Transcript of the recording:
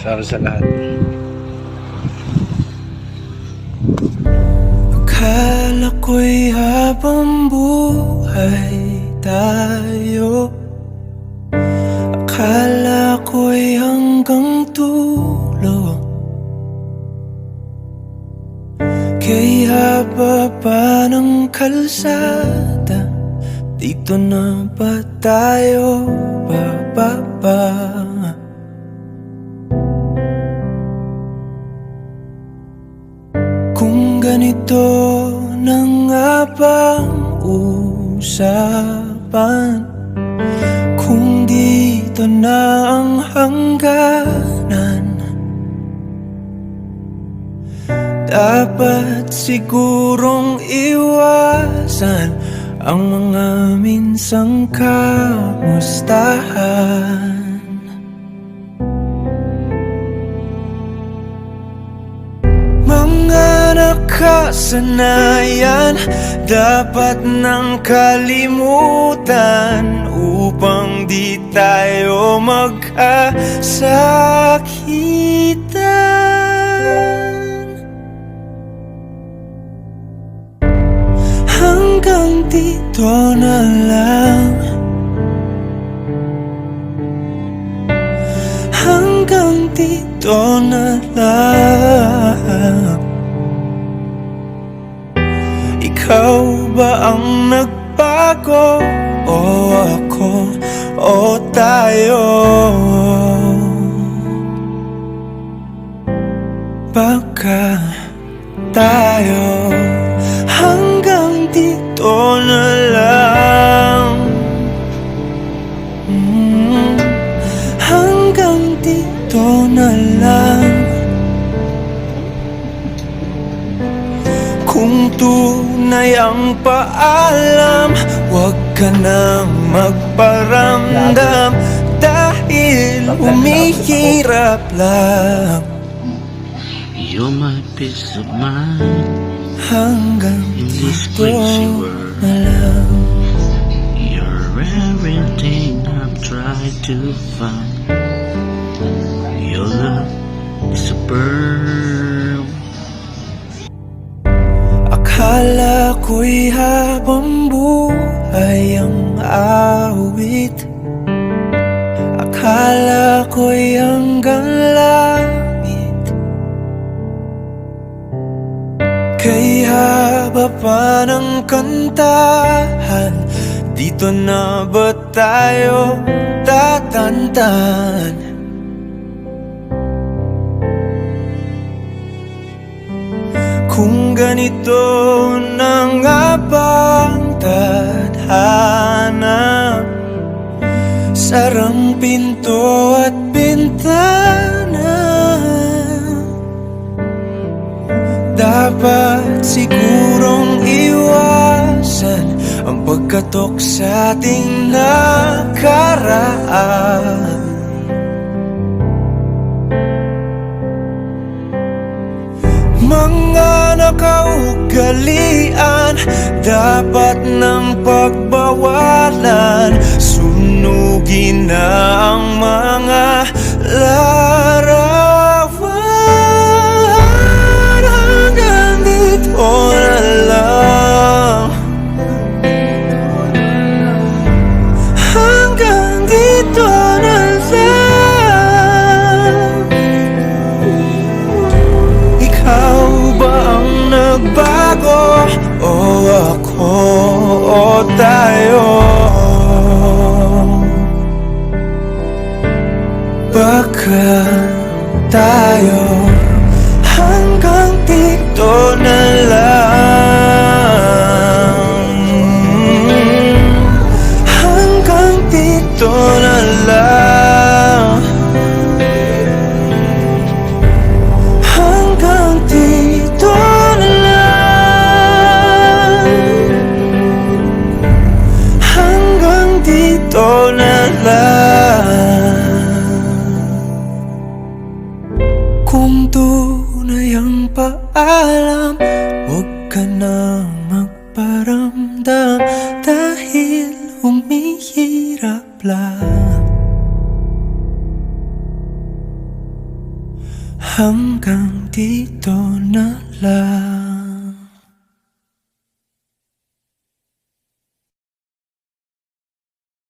para sa lahat. Akala ko'y habang buhay tayo, akala ko'y hanggang dulo. Kay haba pa ng kalsada, dito na ba tayo bababa? Kung ganito na nga bang usapan, kung dito na ang hangganan, dapat sigurong iwasan ang mga minsang kamustahan. Mga nakasanayan dapat nang kalimutan upang di tayo magkasakitan. Hanggang dito na lang, hanggang dito na lang. Ikaw ba ang nagbago o ako o tayo? Baka tayo hanggang dito na lang, hanggang dito na lang. Kung tunay ang paalam, huwag ka nang magparamdam, dahil humihirap lang. You're my peace of mind Hanggang in this dito crazy world. na lang. You're everything I've tried to find. Your love is superb. Akala ko'y habang buhay ang awit, akala ko'y hanggang langit. Kay haba pa ng kantahan, dito na ba tayo tatantan? Kung ganito na nga bang tadhana, sarang pinto at bintana, dapat sigurong iwasan ang pagkatok sa ating nakaraan. Mga nakaugalian dapat ng pagbawalan, sunugin na ang mga larawan. Hanggang dito na lang, hanggang dito na lang. Ikaw ba ang nagbago o ako o tayo? Baka tayo hanggang dito na lang, hanggang dito na lang, hanggang dito na lang, hanggang dito na lang. Kung tunay ang paalam, huwag ka na magparamdam, dahil humihirap lang. Hanggang dito na lang.